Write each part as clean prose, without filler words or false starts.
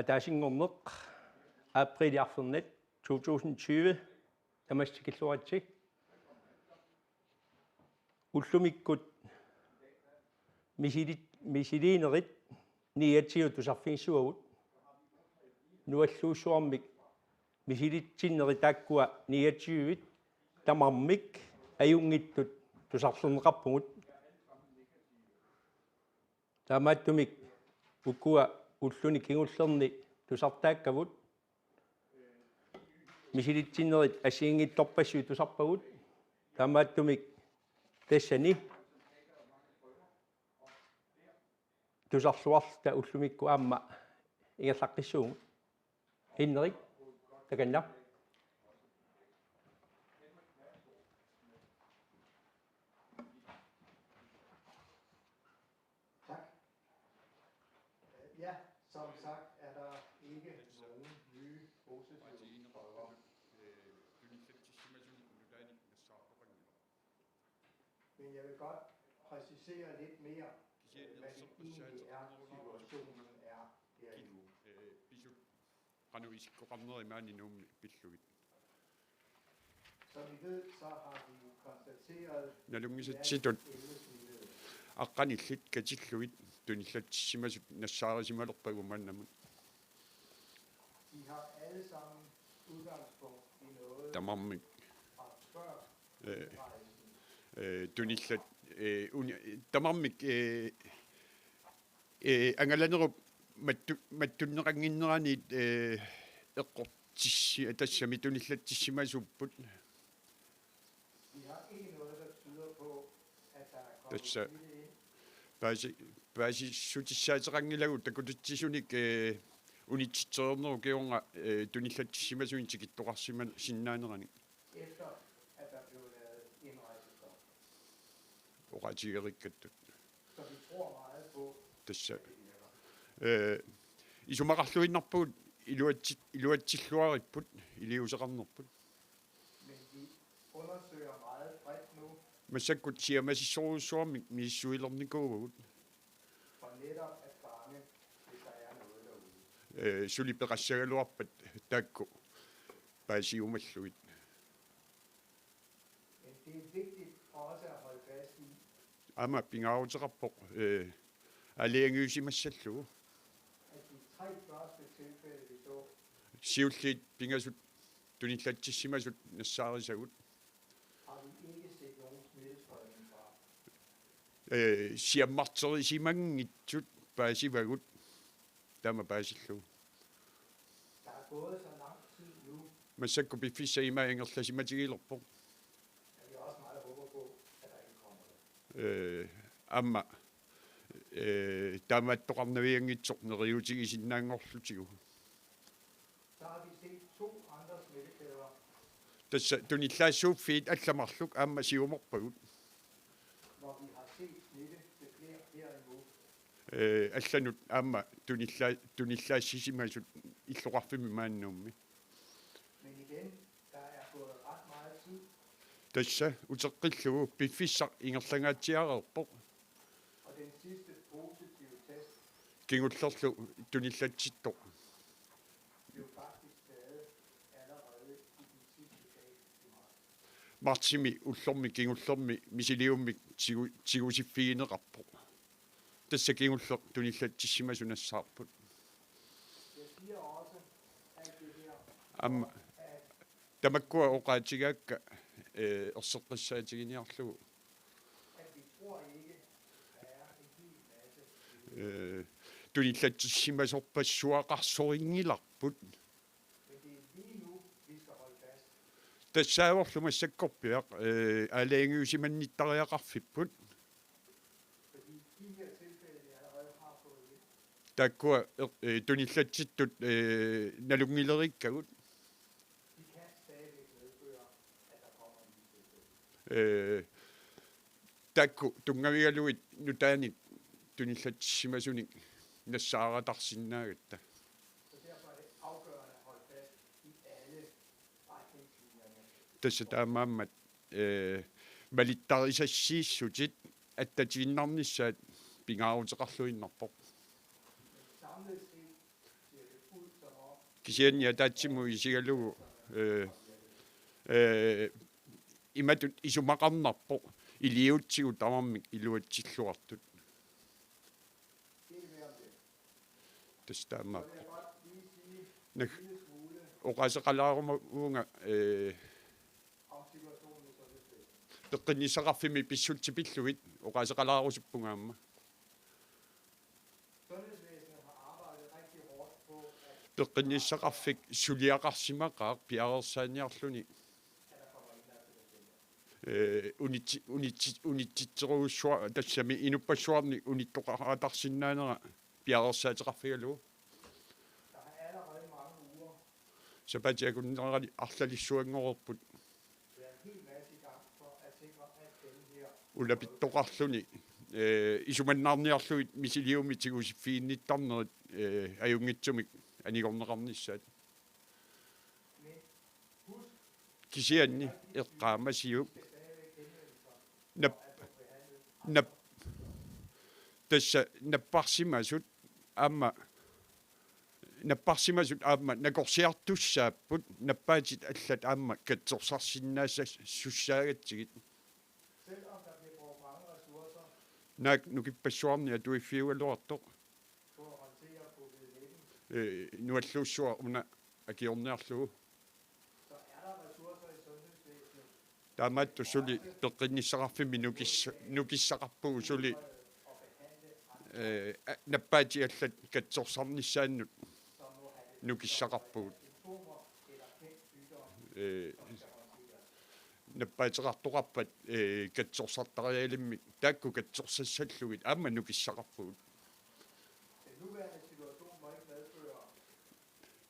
атаасингорнеқ априлиарфернат 2020 тамассикиллуатсик уллумиккут мисилинерит ниатсиу тусарфингсуагут нуаллуусуармик мисилитсиннери тааккуа ниатсиуит тамармик аюнгиттут тусарлунеқарпугут таамааттумик уккуа уллуни кигуллерни тусартааккавут мисилитсиннерит асиингитторпассуи тусарпагут таамааттумик тассани тусарлуарта уллумикку аама игаллаққиссугу хиннерик таканна Ja, som sagt er der ikke nogen nye bosætningsprøver. Men jeg vil godt præcisere lidt mere, hvad det egentlig er, situationen er her i nu. Som I ved, så har vi konstateret, аққаниллит катиллуит туниллатсимасут нассаарисималерпагумааннамут de har alle sammen udgangspunkt i noget тамармик fra før udrejsen. туниллат тамармик ангаланеруп маттуннеқангиннераниит эққортисси тассами туниллатсимасуппут De har ikke noget, der tyder på, at der er kommet That's, smitte ind. бааси сутиссаатеқангилагу такутитсисуник унитситернеру кеунга туниллатсимасуин тикиттоқарсиман синнаанерани Efter at der blev lavet indrejsestop. оратигериккаттут Så vi tror meget på, тасса at det virker. исумақарлуиннарпугут илуатсиллуариппут илиусеқарнерпут Men vi undersøger meget bredt nu, массаккут сиамасиссоруссуарми мииссуилерникуугут for netop at fange, hvis der er noget derude. сулипеқассагалуарпат таакку паасиумаллуит Men det er vigtigt også at holde fast i, ама пингаарутеқарпоқ алиангиусимассаллугу at de 3 første tilfælde, vi så, сиуллиит пингасут туниллатсиссимасут нассаарисагут har vi ikke set nogen smittespredning fra. сиаммартерисимангитсут паасивагут тама паасиллугу Der er gået så lang tid nu, массакку пиффиссаима ингерласиматигилерпоқ at vi også meget håber på, at der ikke kommer det. амма таамааттоқарнавиангитсоқ нериутигисиннаангорлутигу Så har vi set 2 andre smittekæder, тасса туниллаассууффиит алламарлук аама сиуморпагут hvor vi har set smitte til flere her endnu. алланут аама туниллаассисимасут иллоқарфими мааннуумми Men igen, der er gået ret meget tid, тасса утеққиллугу пиффиссақ ингерлангаатсиареерпоқ og den sidste positive test кингуллерлу туниллатситтоқ blev faktisk taget allerede i den sidste dag i marts. мартими уллорми кингуллерми мисилиуммик тигусиффигинеқарпоқ тасса кингуллер туниллатсиссимасунассаарпут Jeg siger også, at det her, аама at тамаккуа оқаатигаакка ерсеққиссаатигиниарлугу vi tror ikke, der er en hel masse, туниллатсиссимасорпассуақарсорингиларпут men det er lige nu, vi skal holde fast. тассааворлумассаккорпиақ алаангиусиманниттариақарфиппут Fordi de her tilfælde, vi allerede har fået ind, тааккуа туниллатситтут налунгилериккагут de kan stadigvæk medføre, at der kommer nye tilfælde. таакку тунгавигалуит нутаанит туниллатсимасуник нассааратарсиннаагатта Så derfor er det afgørende at holde fast i alle retningslinjerne. тасса таамааммат малиттарисассииссутит аттатигиннарнissaat пингаарутеқарлуиннарпоқ Men samlet set ser det кисианниа таатсиму исигалугу иматут исумақарнарпо илиутсигу тамармик илуатсиллуартут тастаама нах оқасеқалаарума уунга теққиннисақарфими писсултипиллугит оқасеқалаарусуппунгаама теққиннисақарфик сулиақарсимақаа пиарерсааниарлуни унитситсеруussua тассами инуппассуарни униттоқаратарсиннаанера пиарерсаатеқарфигалу сапатиакуннерали арлалиссуангорерпут улапиттоқарлуни исуманнаарниарлуит мисилиуми тигусиффиинниттарнерит аюнгитсумик анигорнеқарниссаат кисианни эққаамасиу нап тасса наппарсимасут аама накорсиартуссааппут наппаатит аллат аама катсорсарсиннааса суссаагатсигит нак нукиппассуарни атуиффиугалуартоқ нуаллууссуа уна акиорниарлугу таамаатту сули теққинниссақарфими нукиссақарпугу сули наппаати аллат катсорсарниссааннут нукиссақарпугут наппаатеқартоқарпат катсорсартариалимми таакку катсорсассаллугит аама нукиссақарпугут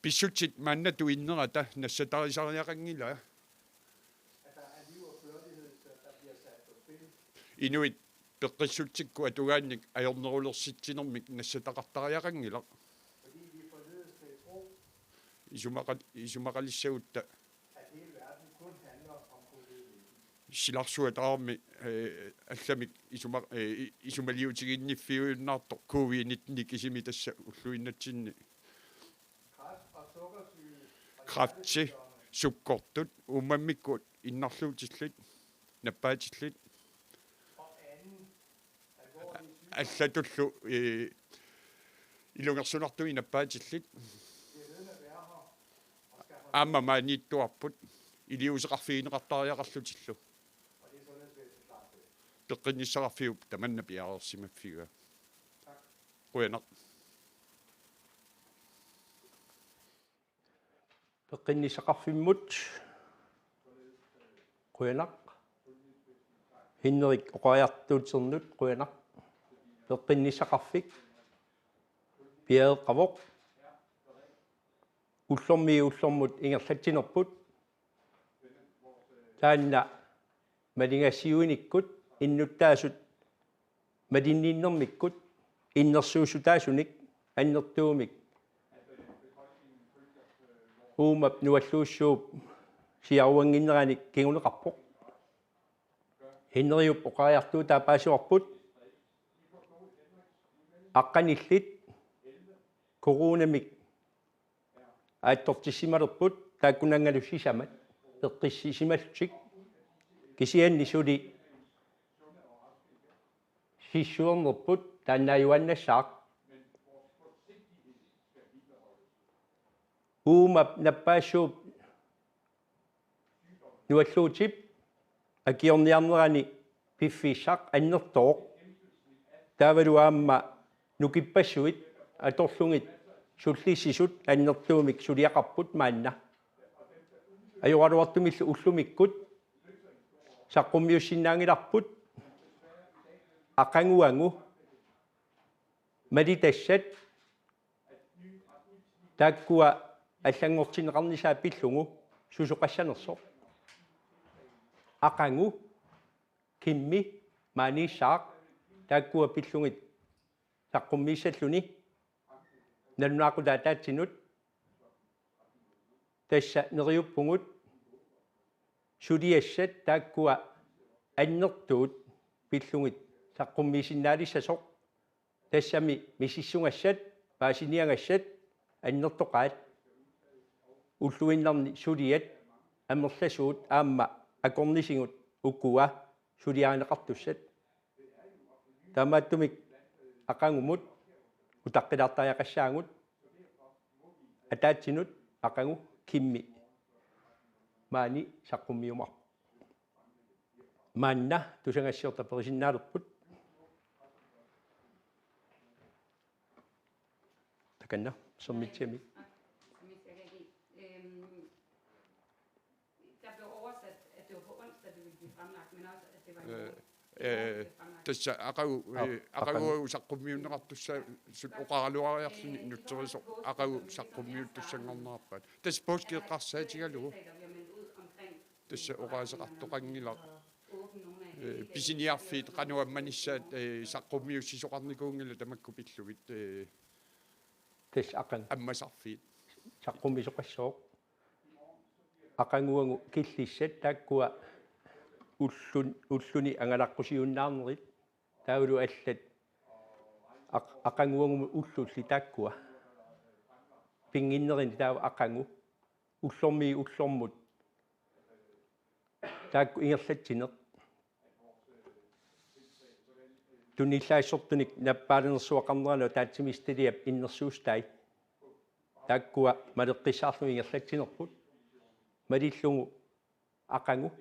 писсутсит мааннату иннерата нассатарисариақангила инуит пеққиссутсикку атугаанник аёрнерулерситсинермик нассатақартариақангила исумақалиссагутта силарсуатаарми алламик исумалиутигинниффиуиннаартор COVID-19 кисими тасса уллуиннатсинни крафти суккортут умаммиккут иннарлуутиллит наппаатиллит аллатуллу илунгерсунартуи наппаатиллит аама маниттуарпут илиусеқарфигинеқартариақарлутиллу теққинниссақарфиуп таманна пиарерсимаффига қуянақ теққинниссақарфиммут қуянақ хиннерик оқаяртуутсернут қуянақ теққинниссақарфик пиаеққавоқ уллормут ингерлатсинерпут таанна малингассиуиниккут иннуттаасут малиннииннэрмиккут иннерсуусутаасуник аннертуумик уумап нуаллууссууп сиаруангиннераник кингунеқарпоқ хиннериуп оқариартуу таапаасуарпут аққаниллит коронамик ааттортиссималерпут тааккунангалуссисамат эққиссисималлутик кисианни сули сиссуернерпут тааннааюаннассаақ уумап наппаассууп нуаллуутип акиорниарнерани пиффиссақ аннертооқ таавалуаама нукиппассуит аторлугит суллиссисут аннертуумик сулиақарпут маанна аюраруартумиллу уллумиккут саққуммиуссиннаангиларпут ақангуангу малитассат тааккуа аллангортинеқарнисаа пиллугу сусоқассанерсо ақангу кимми маниссаақ тааккуа пиллугит саққуммииссаллуни налунаақутаатаатсинут тасса нериуппугут сулиассат тааккуа аннертуут пиллугит саққуммиисиннаалиссасоқ тассами мисиссунгассат паасиниангассат аннертоқаат уллуиннарни сулиат амерласуут аама акорнисигут уккуа сулиаанеқартуссат таамааттумик ақангумут утаққилартариақассаангут атаатсинут ақангу кимми маани саққуммиумар маанна тусангассиорта перисиннаалерпут таканна соммитсими. Der blev oversat, at det var på onsdag, det ville blive fremlagt, men også, at det var i morgen. тасса акагу саққуммиуннеқартусса сут оқаралуариарсини нутсерисо акагу саққуммиуттуссангорнераппат тас поскеққарсаатигалугу тасса оқаасеқартоқангила писиниарфит қануамманиссаат саққуммиуссисоқарникуунгила тамакку пиллугит тас ақан аммасарфит саққуммисоқассоо ақангуангу киллиссат тааккуа уллуни ангалаққусиуннаарнерит таулу аллат ақангуангу уллулли тааккуа пингиннерин таава ақангу уллормут таакку ингерлатсинеқ туниллаассортуник наппаалерсуақарнерано таатсимисталиап иннерсуустай тааккуа малеққиссаарлу ингерлатсинерпут малиллугу ақангу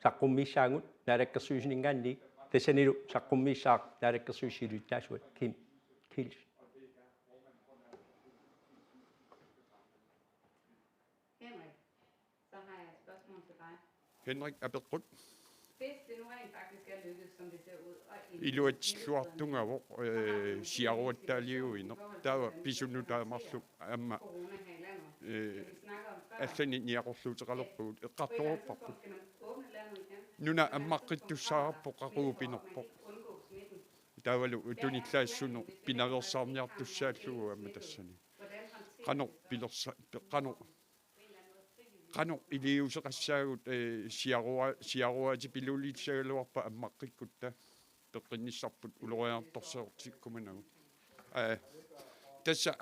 саққуммиссаангут наалаккерсуисинингаанни тассанилу саққуммиссаақ наалаккерсуиссилуттаасуат ким килс Henrik, så har jeg et spørgsmål til dig. Henrik апеққут Hvis det nu rent faktisk er lykkedes, som det ser ud, og илуатсиллуартунгавоо сиаруаттаалиуинер таава писуннутаамарлу амма corona her i landet, vi snakker om før, аллани ниақорлуутеқалерпугут эққартуорпарпут skal man åbne landet igen, нуна аммаққиттуссаараппо қақуупинерпо undgå smitten. таавалу утуниклаассуну пинаверсаарниартуссааллугу амма тассани Hvordan håndterer қано пилерса қано қано илиусеқассаагут сиаруати пилулиитсагалуарпа аммаққиккутта пеққинниссарпут улориарторсеортиккуманагу тасса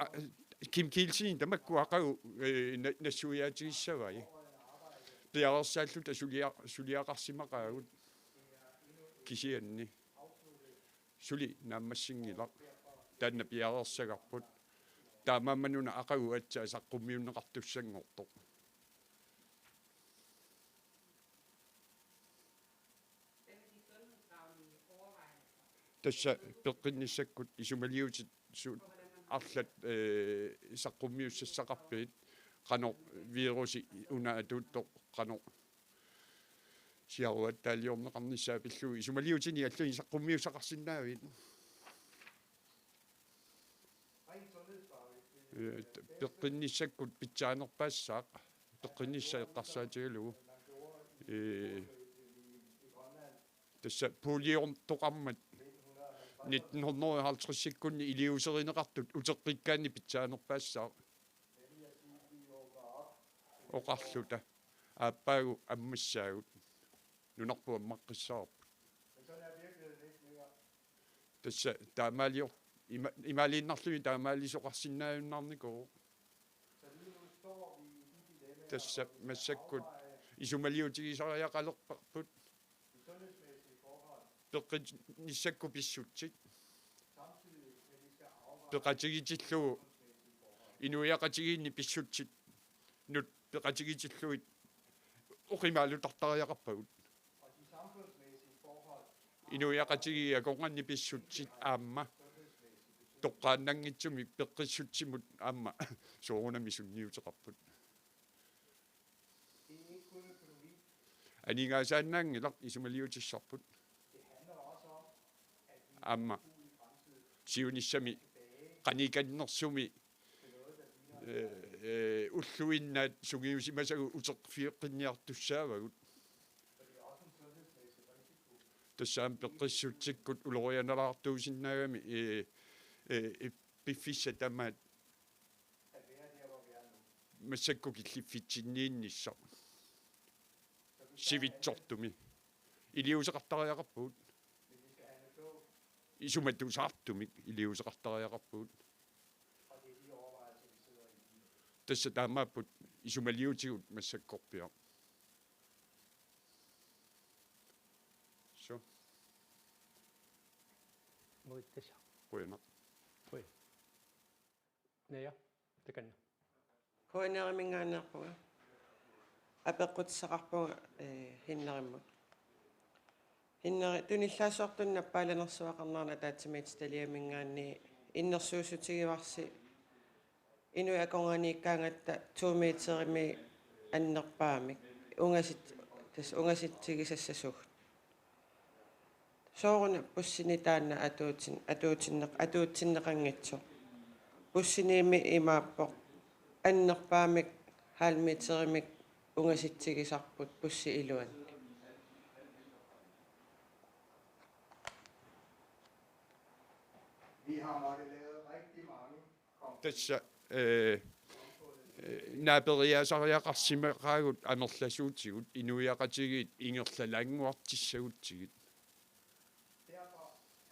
ким килсин тамакку ақагу нассуяатигиссавай пиарерсааллу сулиақарсимақаагут кисианни сули нааммассингила таанна пиарерсагарпут таамааммануна ақагу атсаа саққуммиуннеқартуссангорто тасса пеққинниссаккут исумалиутит суут арлат саққуммиуссассақарпит қано вируси унаатуутто қано сиаруаттаалиорнеқарниссаа пиллуи исумалиутини аллуни саққуммиуссақарсинаавит пеққинниссаккут питсаанерпаассаақ пеққинниссаа эққарсаатигалугу тасса полиорн тоқармат 1950-сиккунни илиусеринеқартут утеққиккаани питсаанерпаассаа оқарлута ааппаагу аммассаагут нунарпу аммаққиссаарпут тасса таамаалиор имаалииннарлуи таамаалисоқарсинааюннаарникоо тасса массаккут исумалиутигисариақалерпарпут пеққинниссакку писсутсит пеқатигитиллугу инуяқатигиинни писсутсит нут пеқатигитиллуит оқимаалутартариақарпагут инуяқатигиа конганни писсутсит аама тоққааннангитсуми пеққиссутсимут аама соорунами сунниутеқарпут анигаасааннаангилар исумалиутиссарпут аама сиуниссами qanikannерсуми уллуиннаат сугиусимасагу утеқфиэққинниартуссаавагут тассаам пеққиссутсиккут улорианалаартуусиннаагами пиффисса тамаат массакку киллиффитсиннииннисса сивитсортуми илиусеқартариақарпуут исуматтусаартумик илиусеқартариақарпуут тасса таамааппут isumaliutigut massakkorpia så Muittesa. ruina Oi. Naja, det kan jeg. Huanerimingaanerpuga апеққутсақарпуга хиннериммут хиннери туниллаасуартунна пааланерсуақарнаарна таатсимит талиамингаанни иннерсуусутигиварси инуи акорганииккаангатта 2 метерими аннерпаамик унгасит тас унгаситсигисассасуг сооруна пуссини таанна атуутсиннеқангитсо пуссиниими имааппоқ аннерпаамик халмитеримик унгаситсигисарпут пусси илуан Vi har måttet lave rigtig mange tassa naaperiaasariaqarsimaqaagut anerlasuutigut inuiaqatigiit ingerlalaanguartissagutsigit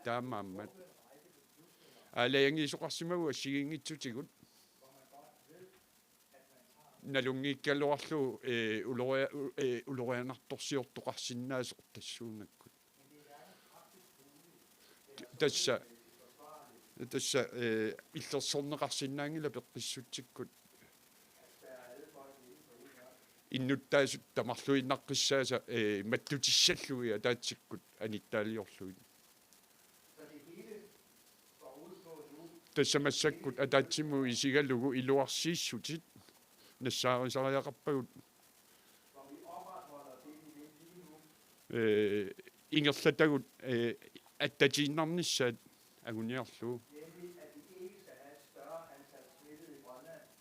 taamaammat aalayangiisuqarsimagu assigingitsutigut nalungiikkaluarlu ulorianartorsiortoqarsinnaasoq tassuunakkut tassa illersorneqarsinnaangila peqqissutikkut innuttaasut tamarluinnaqqissaasa mattutissallugia taatsikkut anittaaliorluit тассамассаккут атаатсиму исигалугу илуарсииссутит нассааrisariaqarpagut ингерлатагут аттатииннарнissaat агуниарлуу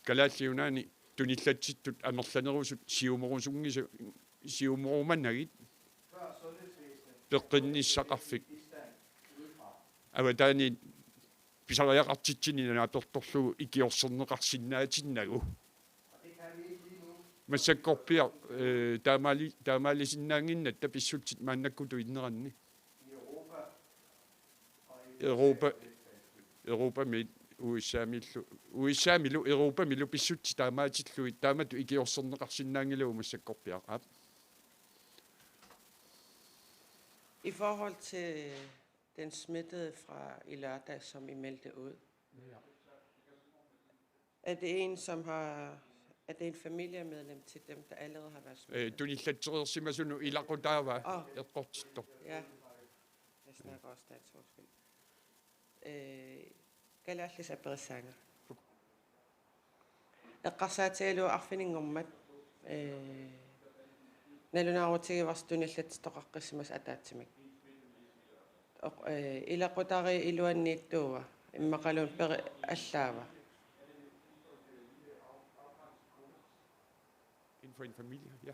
калааллиунаани туниллатситтут амерланерусут сиуморуманнагит пеққинниссақарфик аватаани писариақартитсини нааторторлугу икиорсернеқарсиннаатиннагу массаккорпиа таамаалисиннаангиннат таписсутсит мааннаккуту иннеранни Europa mit USA-milu Europa-milu pissutsi taamaatillui taamatu ikiorserneqarsinnaangilu massakkorpiaqaap I forhold til den smittede fra i lørdag, som I meldte ud, er det en, som har... Er det en familiemedlem til dem, der allerede har været smittet? tunillatsereersimasunu ilaqutaava eqqortittor Ja, jeg snakker også dansk. Undskyld. Galallis aperisanga. Eqqarsaatigalu arfiningormat nalunaarutigivars tunillatitoqaqqisimas ataatsimik. Ilaqutari iluanniittuuva immaqalun peri allaava. inden for en familie ja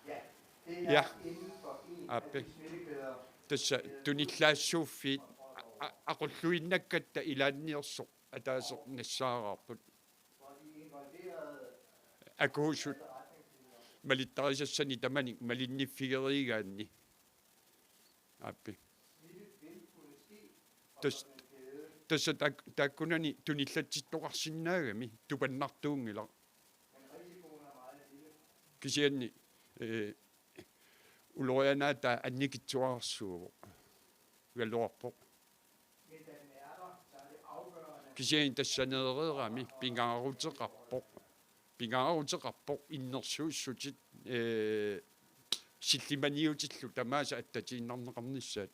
Ja, det Ja. er inden for en af Appe. de smittekæder. tassa tunillaassuuffiit aqulluinnakkatta ilaanniorsoq ataasoq nassaaraarput Hvor de involverede akuusut malittarisassani tamanik malinnifigerigaanni appi vil kunne ske tas en kæde. tassa taakkunani tunillatsittoqarsinnaagami tupannartuungila Men risikoen er meget lille. kisianni ulorianaata annikitsuarsuuvo galluarpoq Men da den er der, så er det afgørende, kisian tassaneereerami pingaarutеqarpoq innersuussutit sillimaniutillu tamaasa attatiinnarneqarnissaat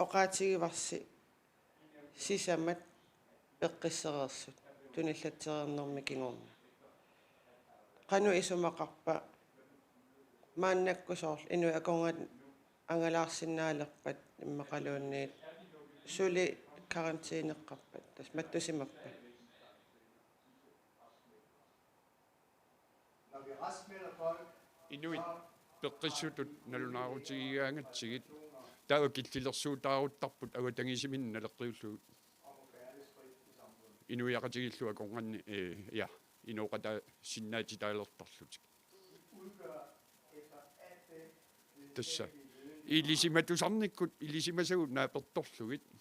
Oqaatigivarsi sisamat peqqissereersut tunillateriернэрмикингорна. Qanu isumaqarpa maannakkusoorl inu akongat angalаарsinnaalerpat immaqaluunniit suli karantiineqqarpat tas mattusimappat. når vi restmelder folk, inuit peqqissutut nalunaarutigigaagatsigit taava killillersuutaaruuttarput agatangisiminna leqqiullugut om at færdes frit i samfundet. inuiaqatigillu akonganni ja inuqata sinnaatitaalertarlutik Udgør efter alt det tassa videnskabelige viden ilisimatusarnikkut ilisimasagut naapertorlugit ikke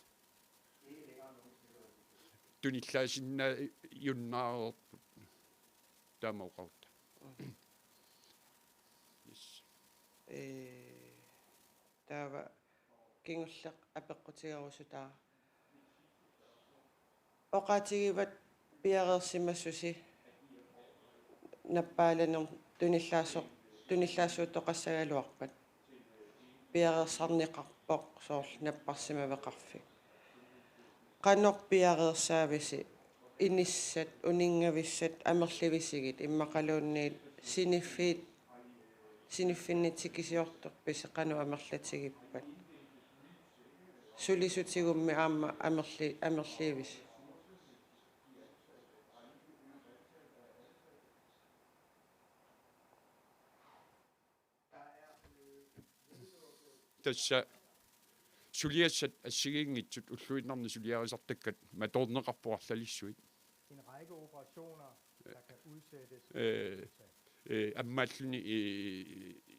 længere nogen smitterisiko. tunillaasinna yunnaareerput taamauqarta yes taava kingulleq apeqqutigarusutaara oqaatigivat piareersimassusi nappaalanern tunillaassуутоqassagaluarpat piareersarniqarpoq soorl napparsimaveqarfik qanor piareersaavisi inissat uningavissat amerlivisigit immaqaluunniit siniffinnitikisiortoq piseqanu amerlatigippat sulisutigummi aamma amerliivis tassa suliassat assigiingitsut ulluinarni suliarisartakkat matorneqarpuarlalissuit En række operationer, der kan udsættes. аммааллуни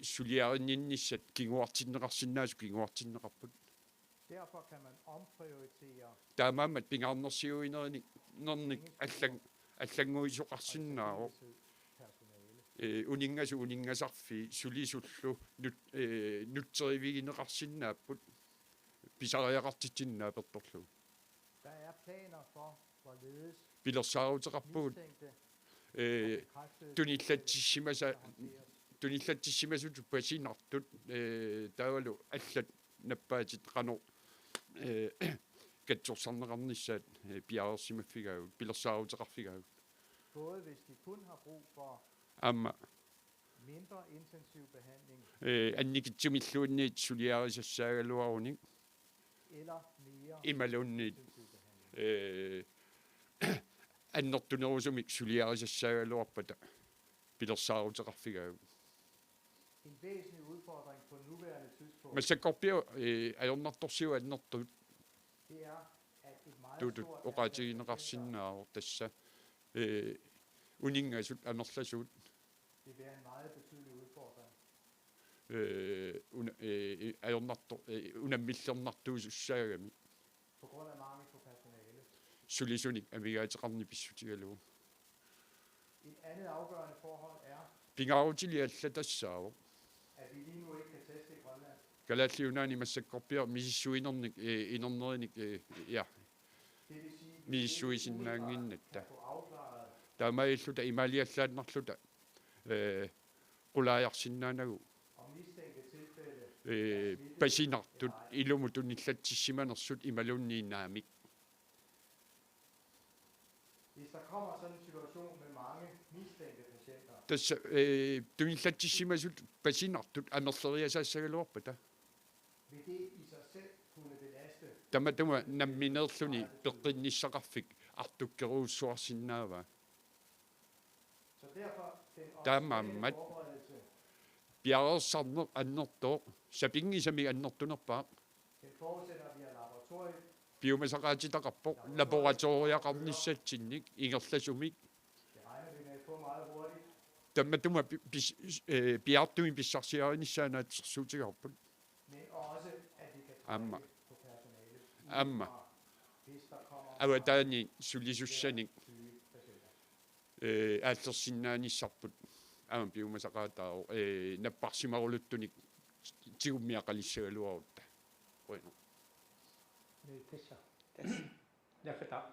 сулиариннissat kiguartinneqarsinnaasu kiguartinneqarput Derfor kan man omprioritere таамаамат пингаарнерсиуинерини нерник аллангуисоқарсиннаавоо personale. унингасарфи сулисуллу нутсеривигинеқарсиннааппут писариақартитсиннаа перторлугу Der er planer for, hvorledes пилерсаарутеқарпугут mistænkte туниллатсимасут пасинартут таавалу аллат наппаатит қано катсорсарнеқарниссаат пиаерсимаффигаагут пилерсаарутеқарфигаагут både hvis de kun har brug for аама mindre intensiv behandling анникитсумиллуунниит сулиарисассаагалуаруник eller mere ималуунниит intensiv behandling. аннертунерусумик сулиарисассаагалуарпата пилерсаарутеқарфигаагут En væsentlig udfordring på nuværende tidspunkt, массаккорпиу аёрнарторсиу аннертут det er, at et meget тутут stort antal оқаатигинеқарсиннаавор тасса унингасут амерласуут vil være en meget betydelig udfordring. аёрнартор унаммиллернартуусуссаагами På grund af mangel på personale. сулисуник амигаатеқарни писсутигалугу Et andet afgørende forhold er, пингаарутилиалла тассаавор at vi lige nu ikke kan teste i Grønland. галааллиунаани массаккорпиа мисиссуинерник инернерник я Det vil sige, at vi мисиссуисиннаангиннатта kan få afklaret, таамаиллута ималиаллааннарлута qulaajarsinnaanagu om mistænkte tilfælde пасинартут илуму туниллатсиссиманерсут ималуннииннаамик Hvis der kommer sådan en situation med mange mistænkte patienter, тасса туниллатсиссимасут пасинартут амерлериасаассагалуарпата vil det i sig selv kunne belaste таматума намминеерлуни пеққинниссақарфик артуккеруussуарсиннаава Så derfor den Der er optimale meget- forberedelse, пиареерсарнер аннертоо сапингисами аннертунерпаа den forudsætter, at vi har laboratoriet, биомасақаатитақарпоқ лабораториақарниссатсинник ингерласумик det regner vi med at få meget hurtigt, таматума пиартуми писсарсиаринissaanaатсерсуутигарпут men også, at vi kan Amma. trække på personalet, Amma. hvis der kommer аватаани сулисуссаник syge patienter. ааллерсиннаанissarput аама биомасақаатааро наппарсимарулуттуник тигуммиақалиссагалуарутта уина Tessa. Derfor.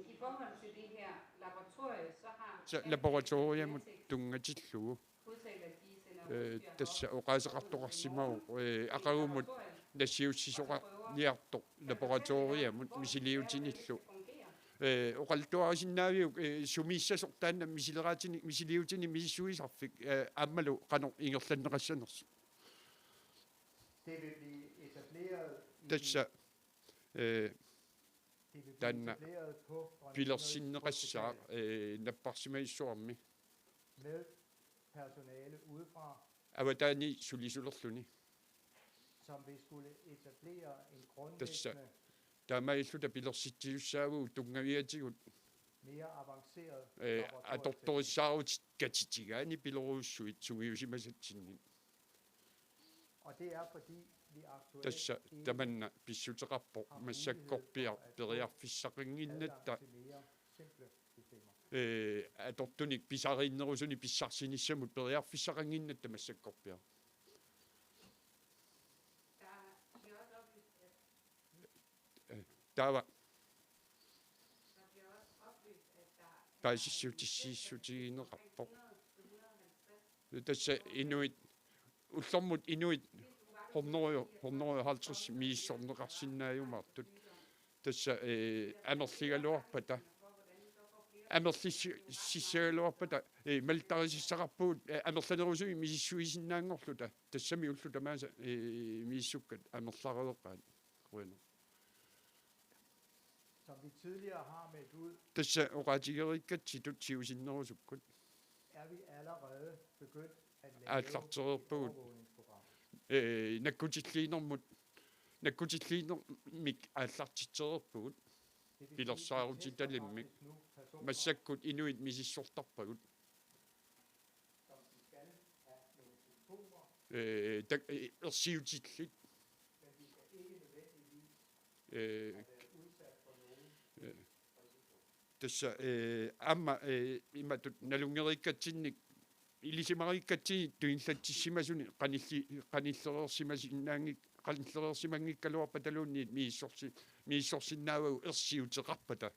I forhold til det her laboratorie, så har så laboratoriumut тунгатиллугу udtalt, at de sender udstyr тасса оқаасеқартоқарсимау ақагумут нассиуссисоқалиарто лабораториумут мисилиутиниллу оқалтуарисиннаавиук сумииссасортаанна мисилераатини мисилиутини миссуисарфик ааммалу қано ингерланнеқассанерсу Det vil blive etableret тасса det vil blive Danna. etableret på пилерсиннеқассаа наппарсимаиссуарми med personale udefra, аватаани сулисулерлуни som vil skulle etablere en Tässä. grundlæggende, таамаиллута пилерситсиуссаагуу тунгавиатигут mere avanceret аторториссаарут катитигаани пилеруussуит сугиусимасатсинни Og det er fordi тасса таманна писсутеқарпо массаккорпиар периарфиссақингиннатта атортуник писарииннерусуни писсарсиниссамут периарфиссақингиннатта массаккорпиар таава паисиссутиссииссутигинеқарпо тасса инуит уллормут инуит хорнорио 50 мииссорнеқарсинааюмаартут тасса анерлигалуарпата анерлиссисагалуарпата малтарисиссақарпуут анерланерусуи мисиссуисиннаангорлута тассами уллута мааса мииссуккат анерларееққаат руина Som vi tidligere har meldt ud, тасса оqaatigerikkatsitut siusinnerusukкут er vi allerede begyndt at lave ааллартерерпугут overvågningsprogram. наккутиллиинермик ааллартитсерерпугут Det vil sige, пилерсаарутиталиммик at nu personer, массаккут инуит мисиссортарпагут som de skal have nogle symptomer, ерсиутиллит men de skal ikke nødvendigvis э have været udsat for nogen risiko. тасса аама иматут налунгериккатсинник илисимариккатсини туинлатсиссимасуни qanillерерсимасиннаангик qanillерерсимангиккалуарпаталуунниит мииссорсиннаавагу ерсиутеқарпата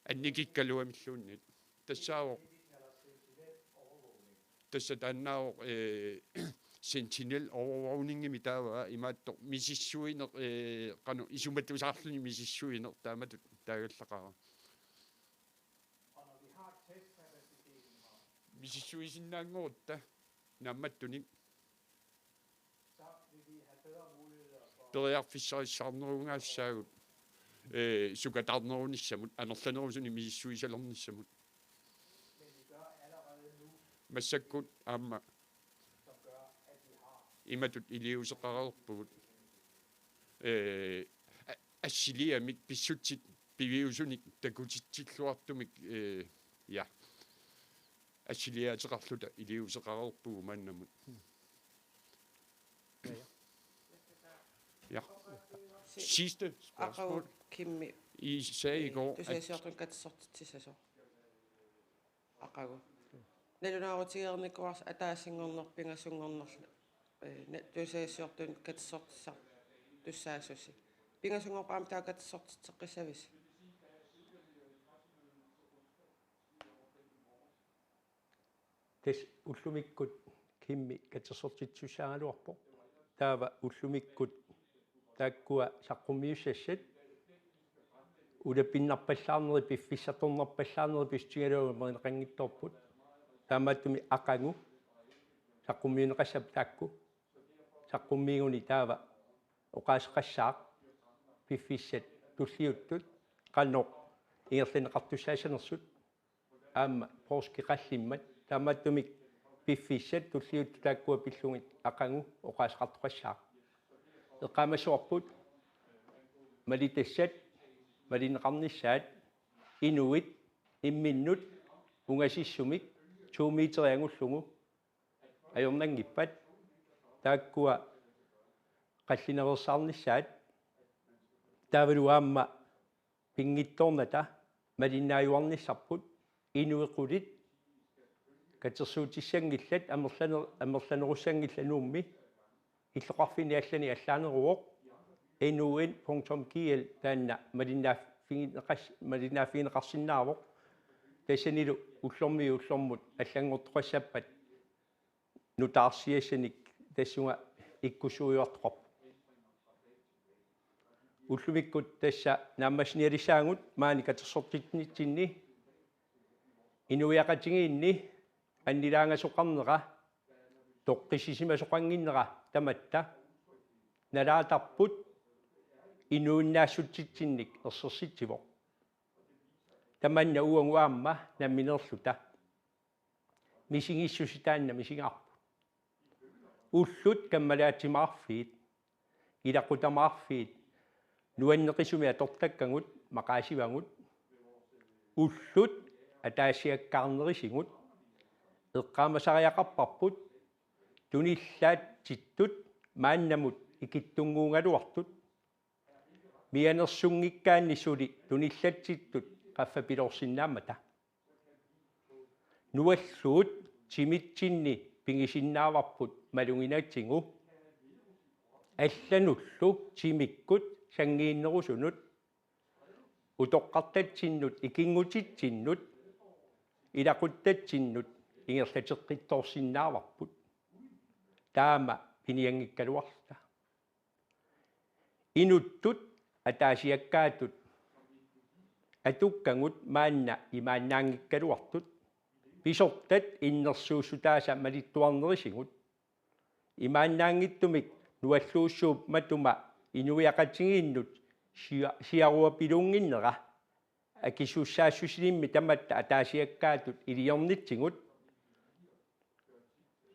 анникиккалуамиллуунниит тассаавоо Det vi kalder sentinel overvågning. тасса тааннаавоо sentinel overvågningi таава имаатто мисиссуинер кану исуматтусаарлуни мисиссуинер тааматут таагаллақара Og når vi har testkapaciteten her, мисиссуисиннаангорутта наамматтуник så vil vi have bedre muligheder for периарфиссарissаарнерунгаассаагут сукатаарнерунissamут анерланерусуни мисиссуисалернissamут men vi gør allerede nu, массаккут аама som gør, at vi har иматут илиусеқарерпугут ассилиамик писсутсит пивиусуник такутитсиллуартумик я ассилиаатеқарлута илиусеқарерпугу мааннамут ja sidste spørgsmål Kimmi, I sagde i går du sagde at sjovt, at til sæson. Akago. Når du har til at gå at der er singerne penge singerne. Du sagde sjovt, at sort du sagde så sig. Penge singerne bare der at sort til reservis. тас уллумиккут кимми катсертитсусаагалуарпо таава уллумиккут тааккуа саққумиуссассат улаппиннарпаллаарнери пиффиссаторнарпаллаарнери пистигалуга меринеқангитторпут таамааттуми ақангу саққумиунеқассап таакку саққуммиигуни таава оқаасеқассаақ пиффиссат туллиуттут қанно ингерлинеқартуссаасанерсут аама порскиқаллиммат таамааттумик пиффиссат туллиут тааккуа пиллугит ақангу оқаасеқартуқассаақ эққамасуарпут малитассат малинеқарниссаат инуит имминнут унгасиссумик 2 метриангуллугу ajornangippat taakkua qallinerersaarnissaat taavaluaamma pingittornata malinnaayuarnissarput inuequlit katersuutissangillat amerlanerussangillanуумми иллоқарфини аллани аллаанеруоқ inuen.gl taanna malinnaaffigineqarsinnaavoq тассанилу уллормут аллангортоқассаппат нутаарсиассаник тассунга иккусуйуартоқарп уллумиккут тасса нааммасниалисаангут маани катерсортитнитсинни инуяқатигиинни аннилаангасоқарнера тоққисисимасоқангиннера таматта налаатарпут инууннаассутситсинник ерсерситсивоқ таманна уангуаамма намминерлута мисигиссуситаанна мисигарпу уллут каммалаатимаарфиит илақутамаарфиит нуаннеқисуми атортаккангут мақаасивангут уллут атаассиаккаарнерисигут эққаамасариақарпарпут туниллаатситтут мааннамут ikittunguungaluartut mianersunngikkaannissuli tunillattittut qaffapilorsinnaamata nualluut timitsinni pingisinnaavарput malunginatsingu аллануллу тимиккут сангииннерусунут утоққартатсиннут икингутитсиннут илақуттатсиннут ингерлатеққитторсиннааварпут таама пиниангиккалуарта инуттут атаасиаккаатут атуккангут маанна имааннаангиккалуартут писортат иннерсууссутааса малиттуарнерисигут имааннаангиттумик нуаллууссууп матума инуиақатсигииннут сиаруапилунгиннера акисуссаассусилимми таматта атаасиаккаатут илиорнитсигут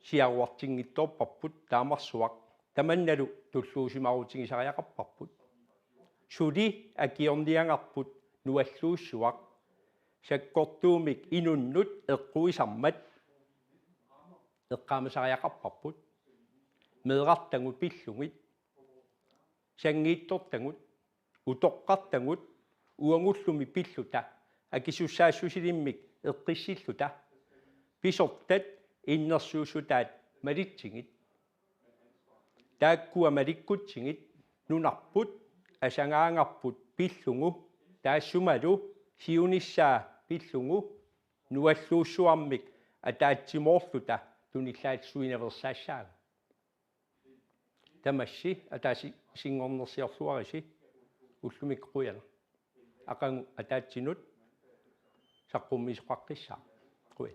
сиаруартингитторпарпут таамарсуақ таманналу туллуусимарутигисариақарпарпут сули акиорниангарпут нуаллууссуақ саккортуумик инуннут эққуисармат эққаамасариақарпарпут меэрартангут пиллугит сангииттортангут утоққартангут уангуллуми пиллута акисуссаассусилиммик эққиссиллута писортат иннерсуусутаат малитсигит тааккуа маликкутсигит нунарпут асангаангарпут пиллугу таассумалу сиуниссаа пиллугу нуаллууссуармик атаатсимоорлута туниллаатсуиневерсаассаага тамасси атааси сингорнерсиорлуариси уллумик қуяна ақангу атаатсинут саққуммисоқаққиссаа қуя